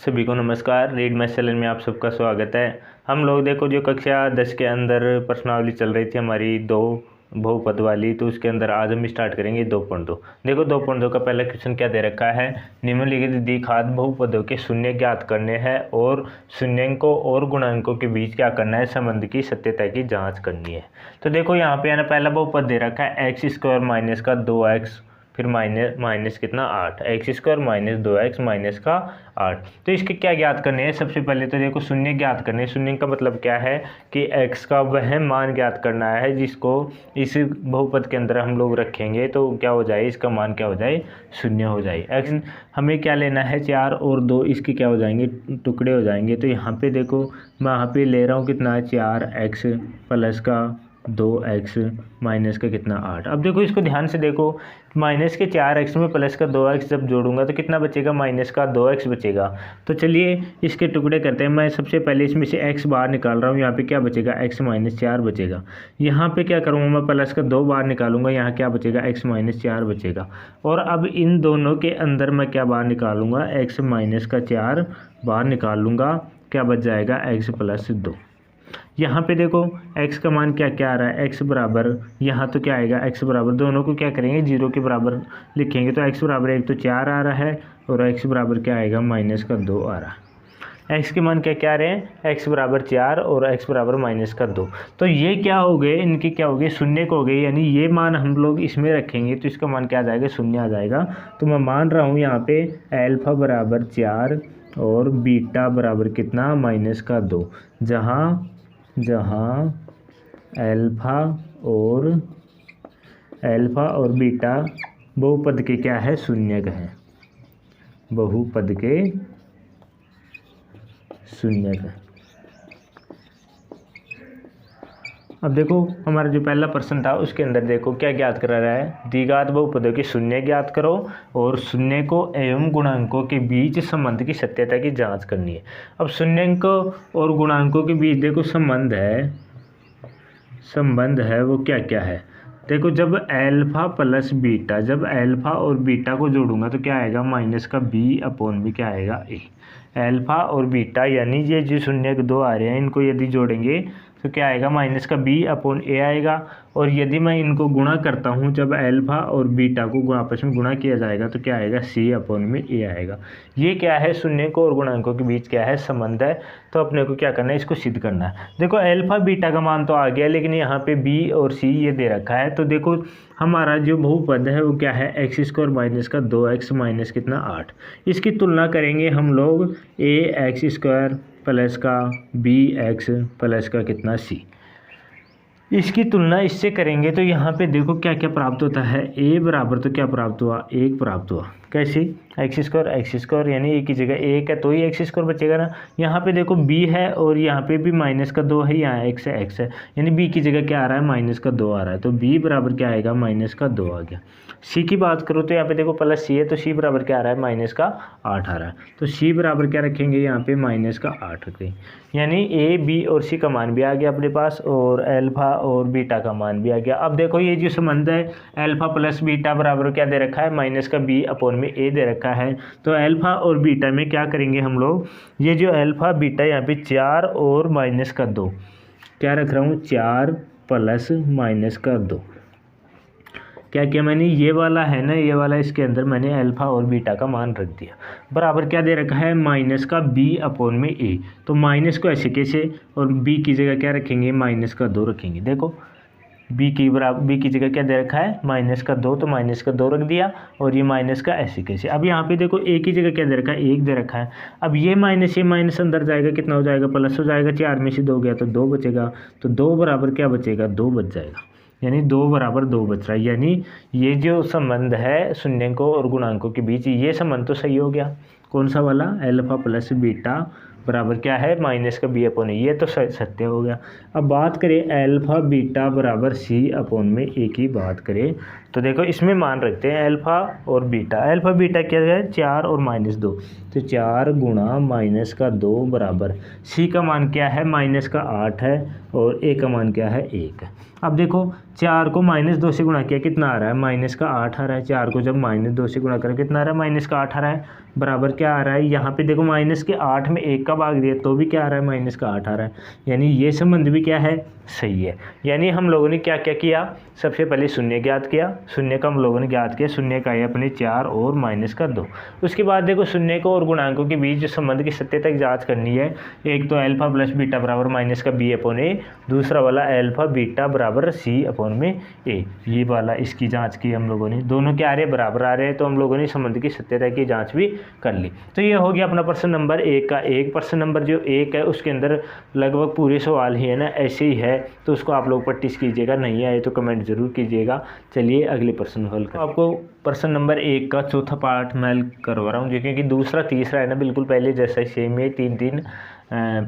सभी को नमस्कार। रीड मैथ चैनल में आप सबका स्वागत है। हम लोग देखो जो कक्षा 10 के अंदर प्रश्नावली चल रही थी हमारी दो बहुपद वाली, तो उसके अंदर आज हम स्टार्ट करेंगे 2.2। देखो 2.2 का पहला क्वेश्चन क्या दे रखा है, निम्नलिखित द्विघात बहुपदों के शून्य ज्ञात करने हैं और शून्यंकों और गुणांकों के बीच क्या करना है, संबंध की सत्यता की जाँच करनी है। तो देखो यहाँ पे है ना, पहला बहुपद दे रखा है x² माइनस का 2x फिर माइनस कितना 8, x² माइनस 2x माइनस का 8। तो इसके क्या ज्ञात करने हैं, सबसे पहले तो देखो शून्य ज्ञात करने हैं। शून्य का मतलब क्या है कि x का वह मान ज्ञात करना है जिसको इस बहुपद के अंदर हम लोग रखेंगे तो क्या हो जाए, इसका मान क्या हो जाए, शून्य हो जाए। x हमें क्या लेना है, 4 और 2 इसके क्या हो जाएंगे, टुकड़े हो जाएंगे। तो यहाँ पे देखो मैं यहाँ पे ले रहा हूँ कितना, 4x प्लस का 2x माइनस का कितना 8। अब देखो इसको ध्यान से देखो, माइनस के 4x में प्लस का 2x जब जोड़ूंगा तो कितना बचेगा, माइनस का 2x बचेगा। तो चलिए इसके टुकड़े करते हैं। मैं सबसे पहले इसमें से x बाहर निकाल रहा हूँ, यहाँ पे क्या बचेगा, x माइनस 4 बचेगा। यहाँ पे क्या करूँगा, मैं प्लस का 2 बाहर निकालूंगा, यहाँ क्या बचेगा, x माइनस 4 बचेगा। और अब इन दोनों के अंदर मैं क्या बाहर निकालूंगा, x माइनस का 4 बाहर निकाल लूँगा, क्या बच जाएगा, x प्लस 2। यहाँ पे देखो x का मान क्या क्या आ रहा है, x बराबर, यहाँ तो क्या आएगा, x बराबर, दोनों को क्या करेंगे, 0 के बराबर लिखेंगे। तो x बराबर 1 तो 4 आ रहा है और x बराबर क्या आएगा, माइनस का 2 आ रहा है। x के मान क्या क्या आ रहे हैं, x बराबर 4 और x बराबर माइनस का 2। तो ये क्या हो गए, इनके क्या हो गए, शून्य को हो गए, यानी ये मान हम लोग इसमें रखेंगे तो इसका मान क्या आ जाएगा, शून्य आ जाएगा। तो मैं मान रहा हूँ यहाँ पे अल्फा बराबर 4 और बीटा बराबर कितना, माइनस का 2, जहाँ अल्फा और बीटा बहुपद के क्या है, शून्यक हैं, बहुपद के शून्यक है। अब देखो हमारा जो पहला प्रश्न था उसके अंदर देखो क्या ज्ञात करा रहा है, द्विघात बहुपदों के शून्य ज्ञात करो और शून्य को एवं गुणांकों के बीच संबंध की सत्यता की जांच करनी है। अब शून्यंकों और गुणांकों के बीच देखो संबंध है वो क्या क्या है। देखो जब अल्फा प्लस बीटा, जब अल्फा और बीटा को जोड़ूंगा तो क्या आएगा, माइनस का b/b क्या आएगा, a। अल्फा और बीटा यानी ये जो शून्य 2 आ रहे हैं इनको यदि जोड़ेंगे तो क्या आएगा, माइनस का b/a आएगा। और यदि मैं इनको गुणा करता हूँ, जब अल्फा और बीटा को आपस में गुणा किया जाएगा तो क्या आएगा, c/a आएगा। ये क्या है, शून्य को और गुणांकों के बीच क्या है, संबंध है। तो अपने को क्या करना है, इसको सिद्ध करना है। देखो अल्फा बीटा का मान तो आ गया, लेकिन यहाँ पे b और c ये दे रखा है। तो देखो हमारा जो बहुपद है वो क्या है, x² माइनस का 2x माइनस कितना 8। इसकी तुलना करेंगे हम लोग ax² प्लस का bx प्लस का कितना c, इसकी तुलना इससे करेंगे तो यहाँ पे देखो क्या क्या प्राप्त होता है, a बराबर तो क्या प्राप्त हुआ, 1 प्राप्त हुआ। कैसे, x² यानी a की जगह 1 है तो ही x² बचेगा ना। यहाँ पे देखो b है और यहाँ पे भी माइनस का 2 है, यहाँ x है, यानी b की जगह क्या आ रहा है, माइनस का 2 आ रहा है। तो b बराबर क्या आएगा, माइनस का 2 आ गया। c की बात करो तो यहाँ पे देखो प्लस c है तो c बराबर क्या आ रहा है, माइनस का 8 आ रहा है। तो c बराबर क्या रखेंगे, यहाँ पे माइनस का 8 रखेंगे, यानी a b और c का मान भी आ गया अपने पास और अल्फा और बीटा का मान भी आ गया। अब देखो ये जो संबंध है अल्फा प्लस बीटा बराबर क्या दे रखा है, माइनस का b/a दे रखा है। तो अल्फा और बीटा में क्या करेंगे हम लोग, ये जो अल्फा बीटा यहाँ पे 4 और माइनस का 2, क्या रख रहा हूँ, 4 प्लस माइनस का 2। क्या किया मैंने, ये वाला है ना, ये वाला, इसके अंदर मैंने अल्फा और बीटा का मान रख दिया, बराबर क्या दे रखा है, माइनस का b/a। तो माइनस को ऐसे कैसे, और b की जगह क्या रखेंगे, माइनस का 2 रखेंगे। देखो b की जगह क्या दे रखा है, माइनस का 2, तो माइनस का 2 रख दिया और ये माइनस का ऐसे कैसे। अब यहाँ पे देखो a की जगह क्या दे रखा है, 1 दे रखा है। अब ये माइनस अंदर जाएगा, कितना हो जाएगा, प्लस हो जाएगा, 4 में से 2 गया तो 2 बचेगा। तो 2 बराबर क्या बचेगा, 2 बच जाएगा, यानी 2 बराबर 2 बच रहा है। यानी ये जो संबंध है शून्यंकों और गुणांकों के बीच, ये संबंध तो सही हो गया। कौन सा वाला, अल्फा प्लस बीटा बराबर क्या है माइनस का बी अपॉन ए, ये तो सत्य हो गया। अब बात करें अल्फ़ा बीटा बराबर सी अपॉन में ए की बात करें तो देखो इसमें मान रखते हैं अल्फ़ा और बीटा। अल्फ़ा बीटा क्या है 4 और -2, तो 4 गुणा माइनस का 2 बराबर सी का मान क्या है माइनस का 8 है और ए का मान क्या है 1 है। अब देखो 4 को -2 से गुणा किया कितना आ रहा है माइनस का 8 आ रहा है। 4 को जब -2 से गुणा करें कितना आ रहा है माइनस का 8 आ रहा है। बराबर क्या आ रहा है यहाँ पे देखो माइनस के 8 में 1 का भाग दिया तो भी क्या आ रहा है माइनस का 8 आ रहा है। यानी ये संबंध भी क्या है सही है। यानी हम लोगों ने क्या क्या किया, सबसे पहले शून्य ज्ञात किया, शून्य का हम लोगों ने ज्ञात किया, शून्य का है अपने 4 और माइनस का 2। उसके बाद देखो शून्य को और गुणांकों के बीच जो संबंध की सत्यता की जांच करनी है, एक तो अल्फ़ा प्लस बीटा बराबर माइनस का बी अपॉन ए, दूसरा वाला अल्फ़ा बीटा बराबर सी अपॉन में ए, ये वाला इसकी जांच की हम लोगों ने। दोनों क्या आ रहे हैं बराबर आ रहे हैं, तो हम लोगों ने संबंध की सत्यता की जाँच भी कर ली। तो ये हो गया अपना प्रश्न नंबर 1 का। एक प्रश्न नंबर जो 1 है उसके अंदर लगभग पूरे सवाल ही है ना, ऐसे ही है, तो उसको आप लोग प्रैक्टिस कीजिएगा, नहीं आए तो कमेंट जरूर कीजिएगा। चलिए अगले प्रश्न हल करें। आपको प्रश्न नंबर 1 का चौथा पार्ट मैं करवा रहा हूँ, क्योंकि दूसरा तीसरा है ना बिल्कुल पहले जैसा ही सेम है, 3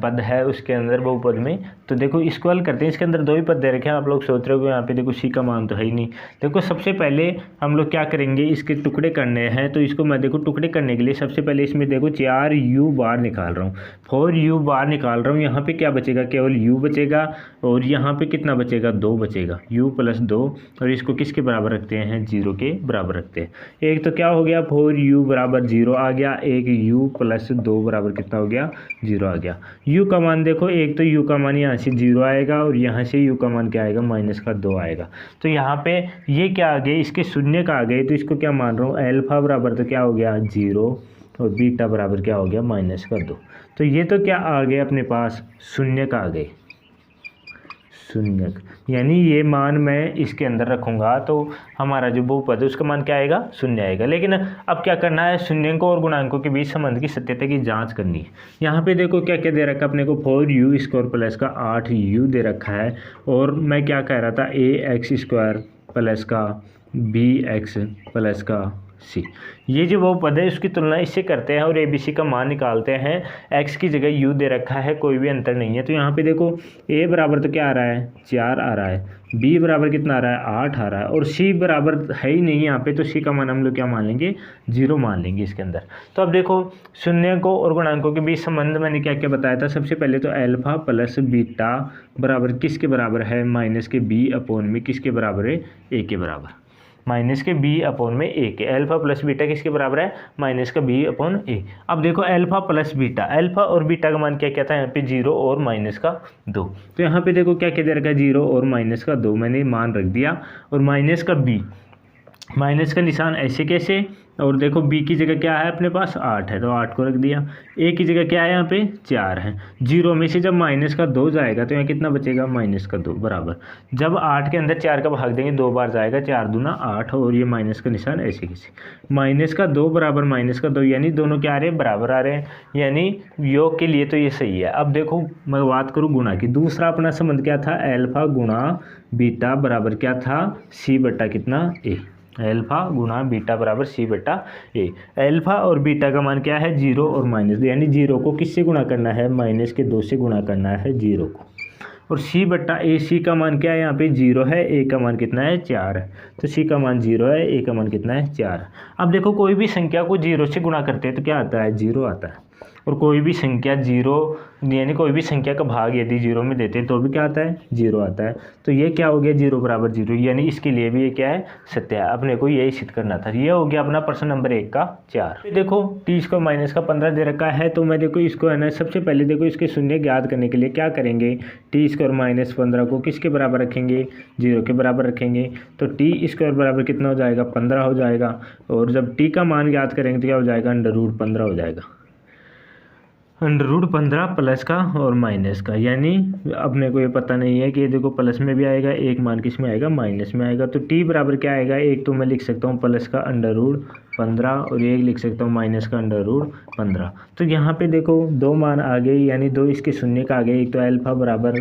पद है उसके अंदर बहुपद में। तो देखो इसको हल करते हैं। इसके अंदर 2 ही पद दे रखे हैं, आप लोग सोच रहे हो यहाँ पे देखो सी का मान तो है ही नहीं। देखो सबसे पहले हम लोग क्या करेंगे, इसके टुकड़े करने हैं, तो इसको मैं देखो टुकड़े करने के लिए सबसे पहले इसमें देखो 4 u बार निकाल रहा हूँ, 4 u बार निकाल रहा हूँ। यहाँ पे क्या बचेगा, केवल u बचेगा, और यहाँ पे कितना बचेगा 2 बचेगा, u + 2, और इसको किसके बराबर रखते हैं 0 के बराबर रखते हैं। एक तो क्या हो गया 4u बराबर 0 आ गया, एक u + 2 बराबर कितना हो गया 0 आ गया। u का मान देखो, एक तो u का मान यहाँ से 0 आएगा और यहाँ से u का मान क्या आएगा माइनस का 2 आएगा। तो यहाँ पे ये क्या आ गए, इसके शून्य का आ गए, तो इसको क्या मान रहा हूँ अल्फ़ा बराबर तो क्या हो गया 0 और बीटा बराबर क्या हो गया माइनस का 2। तो ये तो क्या आ गए अपने पास शून्य का आ गए, शून्य, यानी ये मान मैं इसके अंदर रखूँगा तो हमारा जो बहुपद है उसका मान क्या आएगा शून्य आएगा। लेकिन अब क्या करना है, शून्यों और गुणांकों के बीच संबंध की सत्यता की जांच करनी है। यहाँ पे देखो क्या क्या दे रखा है अपने को, 4u² प्लस का 8u दे रखा है, और मैं क्या कह रहा था ax² प्लस का bx प्लस का c। ये जो वो पद है उसकी तुलना इससे करते हैं और ABC का मान निकालते हैं। x की जगह u दे रखा है, कोई भी अंतर नहीं है। तो यहाँ पे देखो a बराबर तो क्या आ रहा है 4 आ रहा है, b बराबर कितना आ रहा है 8 आ रहा है, और c बराबर है ही नहीं यहाँ पे, तो c का मान हम लोग क्या मान लेंगे 0 मान लेंगे इसके अंदर। तो अब देखो शून्य को और गुणांकों के बीच संबंध मैंने क्या क्या बताया था। सबसे पहले तो अल्फ़ा प्लस बीटा बराबर किसके बराबर है माइनस के b अपॉन में किसके बराबर है a के बराबर, माइनस के b अपॉन में a के। अल्फ़ा प्लस बीटा किसके बराबर है माइनस का b अपॉन a। अब देखो अल्फ़ा प्लस बीटा, अल्फ़ा और बीटा का मान क्या क्या था यहाँ पे 0 और माइनस का 2। तो यहाँ पे देखो क्या क्या दे रखा है 0 और माइनस का 2 मैंने मान रख दिया, और माइनस का b, माइनस का निशान ऐसे कैसे, और देखो b की जगह क्या है अपने पास 8 है तो 8 को रख दिया, a की जगह क्या है यहाँ पे 4 है। 0 में से जब माइनस का 2 जाएगा तो यहाँ कितना बचेगा माइनस का 2 बराबर, जब 8 के अंदर 4 का भाग देंगे 2 बार जाएगा, 4 दूना 8, और ये माइनस का निशान ऐसे कैसे, माइनस का 2 बराबर माइनस का 2, यानी दोनों क्या आ रहे हैं बराबर आ रहे हैं, यानी योग के लिए तो ये सही है। अब देखो मैं बात करूँ गुणा की, दूसरा अपना संबंध क्या था अल्फ़ा गुणा बीटा बराबर क्या था c बटा कितना a, अल्फ़ा गुणा बीटा बराबर c बटा a। अल्फ़ा और बीटा का मान क्या है 0 और माइनस, यानी 0 को किससे गुणा करना है माइनस के 2 से गुणा करना है 0 को, और c बटा a, c का मान क्या है यहाँ पे 0 है, a का मान कितना है 4 है, तो c का मान 0 है, a का मान कितना है 4। अब देखो कोई भी संख्या को 0 से गुणा करते हैं तो क्या आता है 0 आता है, और कोई भी संख्या 0 यानी कोई भी संख्या का भाग यदि 0 में देते हैं तो भी क्या आता है 0 आता है। तो ये क्या हो गया 0 बराबर 0, यानी इसके लिए भी ये क्या है सत्य है, अपने को यही सिद्ध करना था। ये हो गया अपना प्रश्न नंबर 1 का 4। देखो t² माइनस का 15 दे रखा है, तो मैं देखो इसको है ना सबसे पहले देखो इसके शून्य ज्ञात करने के लिए क्या करेंगे, t² माइनस 15 को किसके बराबर रखेंगे 0 के बराबर रखेंगे, तो t² बराबर कितना हो जाएगा 15 हो जाएगा, और जब t का मान ज्ञात करेंगे तो क्या हो जाएगा √15 हो जाएगा, √15 प्लस का और माइनस का, यानी अपने को ये पता नहीं है कि ये देखो प्लस में भी आएगा, एक मान किस में आएगा माइनस में आएगा। तो t बराबर क्या आएगा, एक तो मैं लिख सकता हूँ प्लस का √15 और एक लिख सकता हूँ माइनस का √15। तो यहाँ पे देखो 2 मान आ गए, यानी 2 इसके शून्य का आ गए, एक तो अल्फ़ा बराबर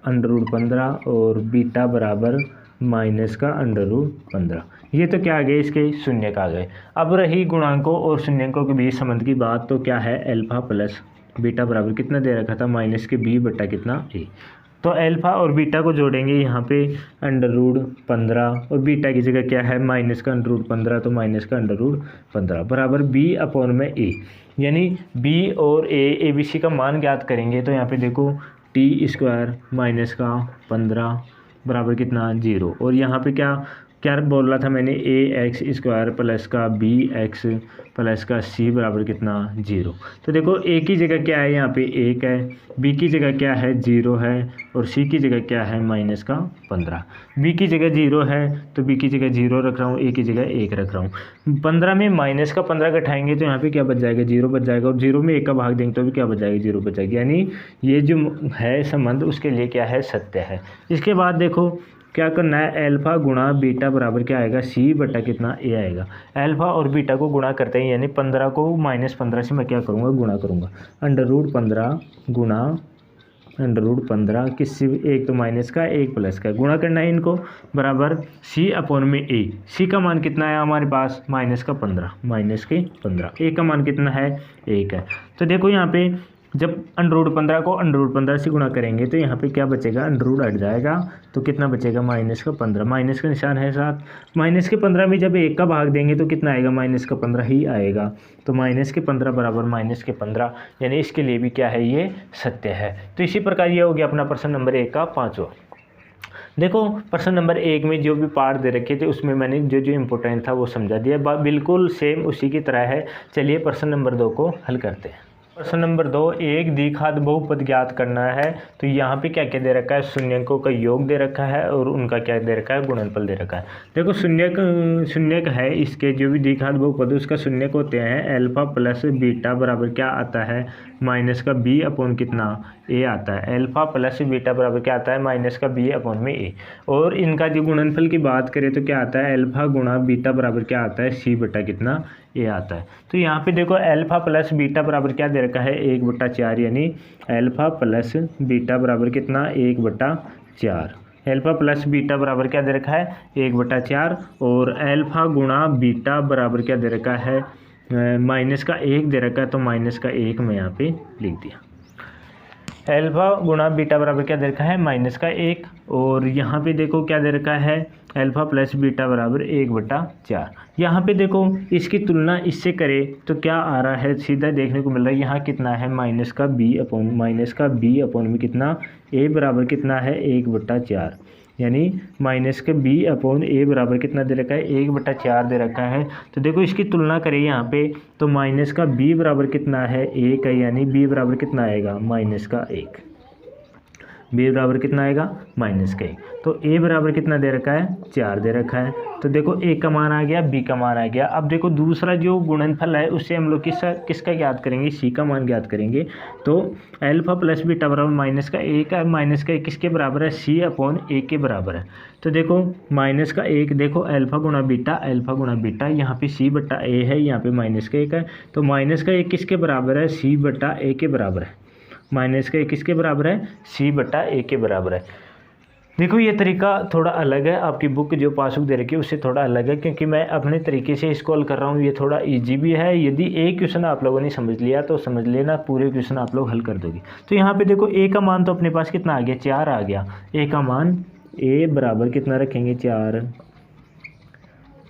√15 और बीटा बराबर माइनस का √15, ये तो क्या आ गए इसके शून्य का आ गए। अब रही गुणांकों और शून्यकों के बीच संबंध की बात, तो क्या है अल्फ़ा प्लस बीटा बराबर कितना दे रखा था, माइनस के बी बटा कितना ए। तो अल्फ़ा और बीटा को जोड़ेंगे यहाँ पे √15 और बीटा की जगह क्या है माइनस का √15, तो माइनस का √15 बराबर बी अपॉन में ए, यानी बी और ए बी सी का मान ज्ञात करेंगे। तो यहाँ पे देखो t² माइनस का 15 बराबर कितना 0, और यहाँ पे क्या क्या बोल रहा था मैंने, ax² प्लस का bx प्लस का c बराबर कितना 0। तो देखो a की जगह क्या है यहाँ पे 1 है, b की जगह क्या है 0 है, और c की जगह क्या है माइनस का 15। b की जगह 0 है तो b की जगह 0 रख रहा हूँ, a की जगह 1 रख रहा हूँ। 15 में माइनस का 15 घटाएंगे तो यहाँ पे क्या बच जाएगा 0 बच जाएगा, और 0 में 1 का भाग देंगे तो भी क्या बच जाएगा 0 बच जाएगा, यानी ये जो है संबंध उसके लिए क्या है सत्य है। इसके बाद देखो क्या करना है, अल्फ़ा गुणा बीटा बराबर क्या आएगा सी बटा कितना ए आएगा। अल्फ़ा और बीटा को गुणा करते हैं, यानी 15 को -15 से मैं क्या करूँगा गुणा करूँगा, √15 गुणा √15 किससे, एक तो माइनस का एक प्लस का, गुणा करना है इनको, बराबर सी अपॉन में ए। सी का मान कितना है हमारे पास माइनस के 15, ए का मान कितना है 1 है। तो देखो यहाँ पे जब √15 को √15 से गुणा करेंगे तो यहाँ पे क्या बचेगा, √ हट जाएगा तो कितना बचेगा माइनस का 15, माइनस का निशान है साथ, माइनस के 15 में जब 1 का भाग देंगे तो कितना आएगा माइनस का 15 ही आएगा। तो माइनस के 15 बराबर माइनस के 15, यानी इसके लिए भी क्या है ये सत्य है। तो इसी प्रकार ये हो गया अपना प्रश्न नंबर 1 का 5वां। देखो प्रश्न नंबर 1 में जो भी पार्ट दे रखे थे उसमें मैंने जो जो इम्पोर्टेंट था वो समझा दिया, बिल्कुल सेम उसी की तरह है। चलिए प्रश्न नंबर 2 को हल करते हैं। प्रश्न नंबर 2, एक द्विघात बहुपद ज्ञात करना है। तो यहाँ पे क्या क्या दे रखा है, शून्यकों का योग दे रखा है और उनका क्या दे रखा है गुणनफल दे रखा है। देखो शून्यक है, इसके जो भी द्विघात बहुपद उसका शून्यक होते हैं, अल्फ़ा प्लस बीटा बराबर क्या आता है माइनस का b अपॉन कितना a आता है। अल्फ़ा प्लस बीटा बराबर क्या आता है माइनस का b अपॉन में a, और इनका जो गुणनफल की बात करें तो क्या आता है अल्फ़ा गुणा बीटा बराबर क्या आता है c बटा कितना a आता है। तो यहाँ पे देखो अल्फ़ा प्लस बीटा बराबर क्या दे रखा है 1/4, यानी अल्फ़ा प्लस बीटा बराबर कितना 1/4। अल्फ़ा प्लस बीटा बराबर क्या दे रखा है 1/4, और अल्फ़ा गुणा बीटा बराबर क्या दे रखा है माइनस का 1 दे रखा है, तो माइनस का 1 मैं यहाँ पे लिख दिया। अल्फ़ा गुणा बीटा बराबर क्या दे रखा है माइनस का 1, और यहाँ पे देखो क्या दे रखा है अल्फ़ा प्लस बीटा बराबर 1/4। यहाँ पे देखो इसकी तुलना इससे करें तो क्या आ रहा है, सीधा देखने को मिल रहा है यहाँ कितना है माइनस का b अपॉन में कितना a बराबर कितना है 1/4, यानी माइनस के b अपॉन a बराबर कितना दे रखा है 1/4 दे रखा है। तो देखो इसकी तुलना करें यहाँ पे तो माइनस का b बराबर कितना है 1 है, यानी b बराबर कितना आएगा माइनस का 1, b बराबर कितना आएगा माइनस का 1। तो a बराबर कितना दे रखा है 4 दे रखा है। तो देखो a का मान आ गया, b का मान आ गया। अब देखो दूसरा जो गुणनफल है उससे हम लोग किसका ज्ञात करेंगे, c का मान ज्ञात करेंगे। तो अल्फ़ा प्लस बीटा बराबर माइनस का 1 है, माइनस का 1 किसके बराबर है c अपॉन a के बराबर है। तो देखो माइनस का 1, देखो अल्फ़ा गुणा बीटा, यहाँ पे c बटा a है, यहाँ पे माइनस का 1 है, तो माइनस का 1 किसके बराबर है c बटा a के बराबर है, माइनस का 1 किसके बराबर है c बटा a के बराबर है। देखो ये तरीका थोड़ा अलग है, आपकी बुक जो पासबुक दे रखी है उससे थोड़ा अलग है, क्योंकि मैं अपने तरीके से इसको हल कर रहा हूँ। ये थोड़ा इजी भी है, यदि एक क्वेश्चन आप लोगों ने समझ लिया तो समझ लेना पूरे क्वेश्चन आप लोग हल कर दोगे। तो यहाँ पे देखो a का मान तो अपने पास कितना आ गया 4 आ गया, a का मान a बराबर कितना रखेंगे 4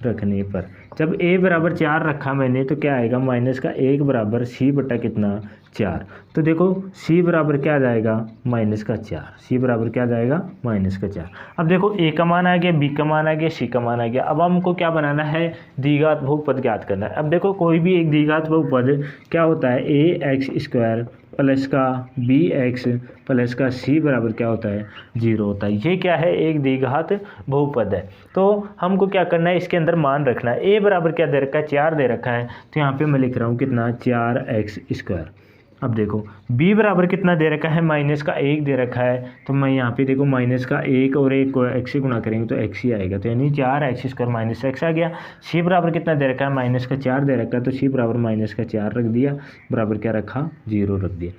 रखने पर, जब a बराबर 4 रखा मैंने तो क्या आएगा माइनस का 1 बराबर c बटा कितना 4। तो देखो c बराबर क्या आ जाएगा माइनस का 4, c बराबर क्या आ जाएगा माइनस का 4। अब देखो a का मान आ गया, b का मान आ गया, c का मान आ गया। अब हमको क्या बनाना है द्विघात बहुपद ज्ञात करना है। अब देखो कोई भी एक द्विघात बहुपद क्या होता है ax² प्लस का bx प्लस का c बराबर क्या होता है 0 होता है। ये क्या है एक द्विघात बहुपद है। तो हमको क्या करना है इसके अंदर मान रखना है। a बराबर क्या दे रखा है 4 दे रखा है, तो यहाँ पे मैं लिख रहा हूँ कितना 4x²। अब देखो b बराबर कितना दे रखा है माइनस का 1 दे रखा है, तो मैं यहाँ पे देखो माइनस का 1 और 1 को x से गुणा करेंगे तो x ही आएगा, तो यानी 4x² माइनस x आ गया। c बराबर कितना दे रखा है माइनस का 4 दे रखा है, तो c बराबर माइनस का 4 रख दिया, बराबर क्या रखा 0 रख दिया।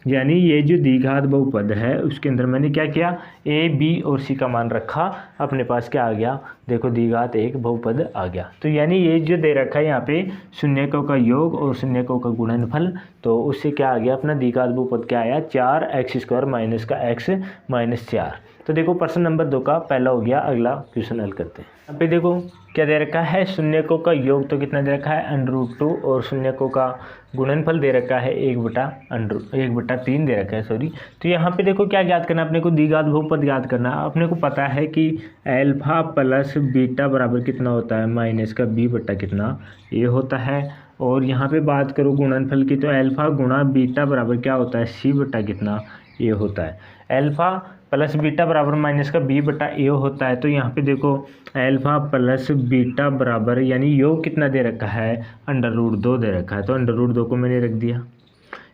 यानी ये जो द्विघात बहुपद है उसके अंदर मैंने क्या किया a b और c का मान रखा, अपने पास क्या आ गया देखो द्विघात एक बहुपद आ गया। तो यानी ये जो दे रखा है यहाँ पे शून्यकों का योग और शून्यकों का गुणनफल, तो उससे क्या आ गया अपना द्विघात बहुपद क्या आया 4x² माइनस का x माइनस 4। तो देखो प्रश्न नंबर 2 का पहला हो गया। अगला क्वेश्चन हल करते हैं। यहाँ पे देखो क्या दे रखा है, शून्यकों का योग तो कितना दे रखा है √2 और शून्यकों का गुणनफल दे रखा है 1/3 दे रखा है सॉरी। तो यहाँ पे देखो क्या ज्ञात करना है अपने को, द्विघात बहुपद ज्ञात करना है। अपने को पता है कि अल्फा प्लस बीटा बराबर कितना होता है माइनस का b बटा कितना a होता है। और यहाँ पे बात करो गुणनफल की, तो अल्फा गुणा बीटा बराबर क्या होता है c बटा कितना a होता है। अल्फा प्लस बीटा बराबर माइनस का b बटा a होता है। तो यहाँ पे देखो अल्फा प्लस बीटा बराबर यानी योग कितना दे रखा है √2 दे रखा है। तो √2 को मैंने रख दिया।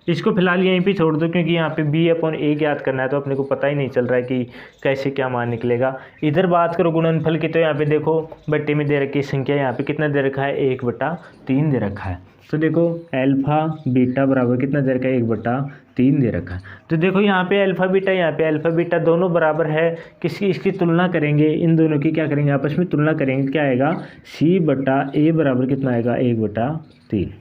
इसको फिलहाल यहीं पे छोड़ दो क्योंकि यहाँ पे b/a ज्ञात करना है, तो अपने को पता ही नहीं चल रहा है कि कैसे क्या मान निकलेगा। इधर बात करो गुणनफल की, तो यहाँ पे देखो बट्टे में दे रखी संख्या यहाँ पे कितना दे रखा है 1/3 दे रखा है। तो देखो अल्फा बीटा बराबर कितना दे रखा है 1/3 दे रखा है। तो देखो यहाँ पे अल्फा बीटा, यहाँ पे अल्फा बीटा दोनों बराबर है, किसकी इसकी तुलना करेंगे, इन दोनों की क्या करेंगे आपस में तुलना करेंगे, क्या आएगा c बटा a बराबर कितना आएगा 1/3।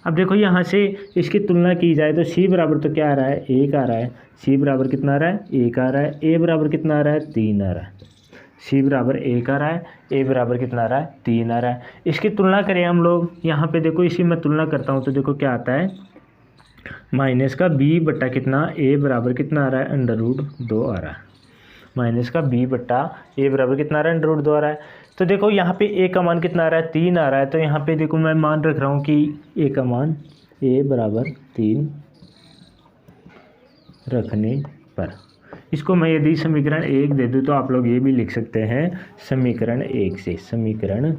अब देखो यहाँ से इसकी तुलना की जाए तो c बराबर तो क्या आ रहा है 1 आ रहा है, c बराबर कितना आ रहा है 1 आ रहा है, a बराबर कितना आ रहा है 3 आ रहा है। c बराबर 1 आ रहा है, a बराबर कितना आ रहा है 3 आ रहा है। इसकी तुलना करें हम लोग, यहाँ पे देखो इसी में तुलना करता हूँ तो देखो क्या आता है माइनस का b बटा कितना a बराबर कितना आ रहा है √2 आ रहा है। माइनस का b बटा a बराबर कितना आ रहा है √2 आ रहा है। तो देखो यहाँ पे a का मान कितना आ रहा है 3 आ रहा है। तो यहाँ पे देखो मैं मान रख रहा हूँ कि a का मान a बराबर 3 रखने पर, इसको मैं यदि समीकरण 1 दे दूँ तो आप लोग ये भी लिख सकते हैं समीकरण 1 से, समीकरण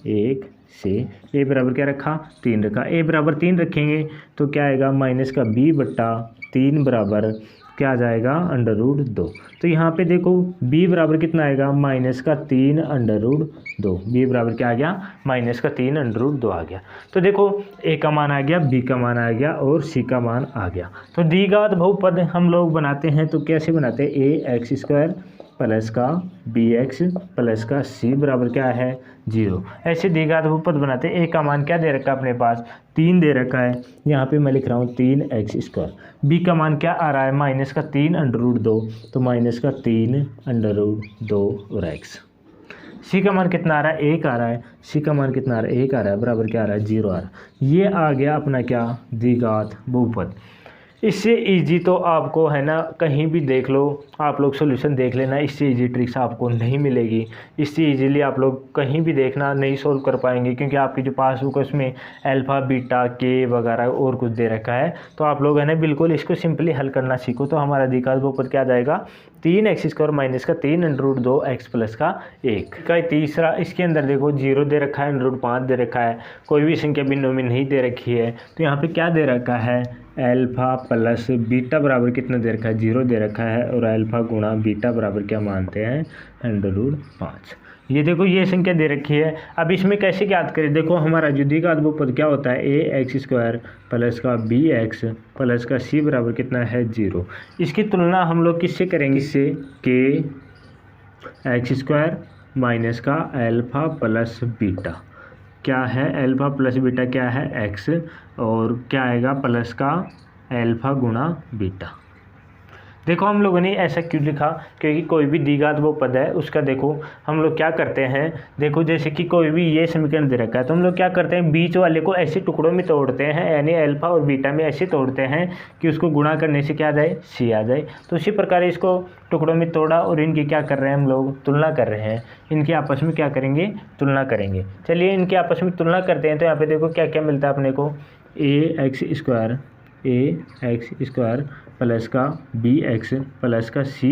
1 से a बराबर क्या रखा 3 रखा। a बराबर 3 रखेंगे तो क्या आएगा माइनस का b बटा 3 बराबर क्या आ जाएगा √2। तो यहाँ पे देखो b बराबर कितना आएगा माइनस का 3 √2। b बराबर क्या आ गया माइनस का 3 √2 आ गया। तो देखो a का मान आ गया, b का मान आ गया और c का मान आ गया। तो द्विघात बहुपद हम लोग बनाते हैं तो कैसे बनाते हैं ax² प्लस का bx प्लस का c बराबर क्या है 0। ऐसे द्विघात बहुपद बनाते हैं। a का मान क्या दे रखा है अपने पास 3 दे रखा है, यहाँ पे मैं लिख रहा हूँ 3x²। b का मान क्या आ रहा है माइनस का 3 √2, तो माइनस का 3 √2 और x। c का मान कितना आ रहा है 1 आ रहा है, c का मान कितना आ रहा है 1 आ रहा है, बराबर क्या आ रहा है 0 आ रहा है। ये आ गया अपना क्या द्विघात बहुपद। इससे इजी तो आपको है ना कहीं भी देख लो, आप लोग सॉल्यूशन देख लेना, इससे इजी ट्रिक्स आपको नहीं मिलेगी। इससे इजीली आप लोग कहीं भी देखना नहीं सोल्व कर पाएंगे क्योंकि आपकी जो पासबुक है उसमें अल्फा बीटा के वगैरह और कुछ दे रखा है। तो आप लोग है ना बिल्कुल इसको सिंपली हल करना सीखो। तो हमारा द्विघात बहुपद क्या आ जाएगा 3x² माइनस का 3 √2 x प्लस का 1 का तीसरा। इसके अंदर देखो 0 दे रखा है √5 दे रखा है, कोई भी संख्या बिंदु में नहीं दे रखी है। तो यहाँ पे क्या दे रखा है अल्फा प्लस बीटा बराबर कितना दे रखा है 0 दे रखा है, और अल्फा गुणा बीटा बराबर क्या मानते हैं √5। ये देखो ये संख्या दे रखी है। अब इसमें कैसे ज्ञात करें, देखो हमारा जो द्विघात बहुपद क्या होता है ax² प्लस का bx प्लस का c बराबर कितना है 0। इसकी तुलना हम लोग किससे करेंगे, इससे k x² माइनस का अल्फा प्लस बीटा क्या है अल्फा प्लस बीटा क्या है x, और क्या आएगा प्लस का अल्फा गुणा बीटा। देखो हम लोगों ने ऐसा क्यों लिखा, क्योंकि कोई भी द्विघात बहुपद है उसका देखो हम लोग क्या करते हैं, देखो जैसे कि कोई भी ये समीकरण दे रखा है तो हम लोग क्या करते हैं बीच वाले को ऐसे टुकड़ों में तोड़ते हैं, यानी अल्फा और बीटा में ऐसे तोड़ते हैं कि उसको गुणा करने से क्या आ जाए c आ जाए। तो उसी प्रकार इसको टुकड़ों में तोड़ा और इनकी क्या कर रहे हैं हम लोग तुलना कर रहे हैं, इनके आपस में क्या करेंगे तुलना करेंगे। चलिए इनके आपस में तुलना करते हैं। तो यहाँ पे देखो क्या क्या मिलता है अपने को ax² प्लस का bx प्लस का c।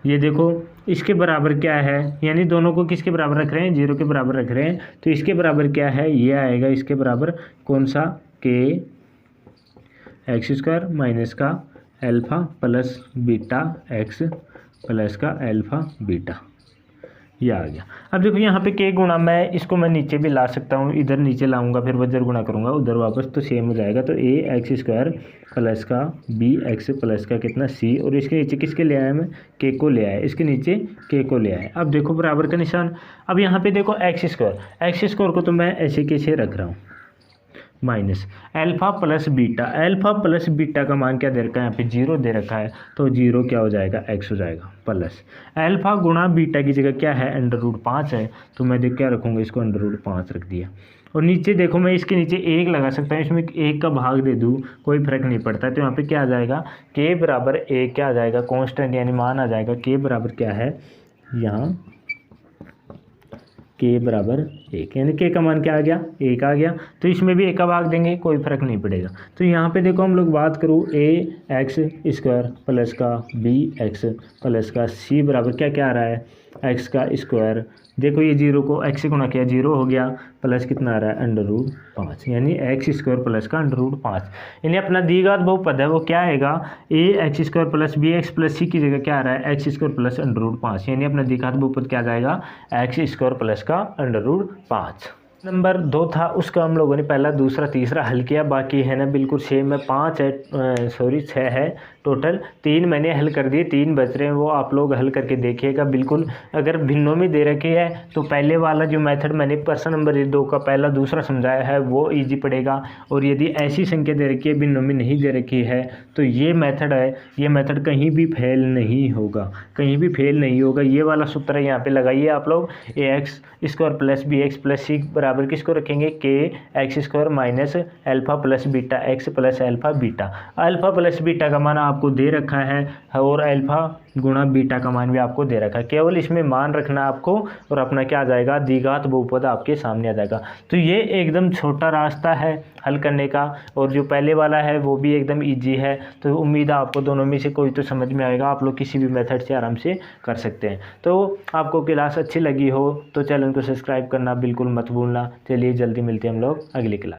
ये देखो इसके बराबर क्या है, यानी दोनों को किसके बराबर रख रहे हैं 0 के बराबर रख रहे हैं। तो इसके बराबर क्या है ये आएगा इसके बराबर कौन सा k x² माइनस का alpha plus beta x plus का अल्फा बीटा। ये आ गया। अब देखो यहाँ पे के गुणा, मैं नीचे भी ला सकता हूँ, इधर नीचे लाऊंगा फिर वजर गुणा करूँगा उधर वापस, तो सेम हो जाएगा। तो ए एक्स स्क्वायर प्लस का बी एक्स प्लस का कितना सी, और इसके नीचे किसके ले आया मैं, के को ले आया, इसके नीचे के को ले आया। अब देखो बराबर का निशान। अब यहाँ पे देखो एक्स स्क्वायर को तो मैं ऐसे कैसे रख रहा हूँ, माइनस एल्फा प्लस बीटा का मान क्या दे रखा है, यहाँ पे 0 दे रखा है, तो 0 क्या हो जाएगा, x हो जाएगा, प्लस एल्फा गुणा बीटा की जगह क्या है, √5 है, तो मैं देख क्या रखूँगा, इसको √5 रख दिया। और नीचे देखो मैं इसके नीचे 1 लगा सकता हूँ, इसमें 1 का भाग दे दूँ कोई फर्क नहीं पड़ता। तो यहाँ पे क्या आ जाएगा, k बराबर 1 क्या आ जाएगा, कॉन्स्टेंट यानी मान आ जाएगा, k बराबर क्या है यहाँ, k बराबर 1, यानी k का मान क्या आ गया, 1 आ गया। तो इसमें भी 1 का भाग देंगे कोई फर्क नहीं पड़ेगा। तो यहाँ पे देखो हम लोग बात करूँ a एक्स स्क्वायर प्लस का b एक्स प्लस का c बराबर क्या क्या आ रहा है, x का स्क्वायर। देखो ये 0 को x से गुणा किया 0 हो गया, प्लस कितना आ रहा है √5, यानी एक्स स्क्वायर प्लस का √5। यानी अपना द्विघात बहुपद है वो क्या आएगा, A X square plus B X plus C की जगह क्या आ रहा है, एक्स स्क्वायर प्लस √5, यानी अपना द्विघात बहुपद क्या आ जाएगा, एक्स स्क्वायर प्लस का √5। नंबर 2 था, उसका हम लोगों ने पहला दूसरा तीसरा हल किया, बाकी है ना बिल्कुल सेम है, 5 है 6 है टोटल, 3 मैंने हल कर दिए, 3 बच रहे हैं, वो आप लोग हल करके देखिएगा। बिल्कुल अगर भिन्नों में दे रखी है तो पहले वाला जो मेथड मैंने प्रश्न नंबर 2 का पहला दूसरा समझाया है वो इजी पड़ेगा, और यदि ऐसी संख्या दे रखी है भिन्नों में नहीं दे रखी है तो ये मेथड है, ये मेथड कहीं भी फेल नहीं होगा, कहीं भी फेल नहीं होगा। ये वाला सूत्र यहाँ पे लगाइए आप लोग, A X square plus B X plus C बराबर किसको रखेंगे, K X square minus alpha plus beta X plus alpha beta. Alpha plus beta का मान आपको दे रखा है और अल्फा गुणा बीटा का मान भी आपको दे रखा है, केवल इसमें मान रखना आपको और अपना क्या आ जाएगा, द्विघात बहुपद आपके सामने आ जाएगा। तो ये एकदम छोटा रास्ता है हल करने का, और जो पहले वाला है वो भी एकदम इजी है। तो उम्मीद है आपको दोनों में से कोई तो समझ में आएगा, आप लोग किसी भी मेथड से आराम से कर सकते हैं। तो आपको क्लास अच्छी लगी हो तो चैनल को सब्सक्राइब करना बिल्कुल मत भूलना। चलिए जल्दी मिलते हैं हम लोग अगली क्लास।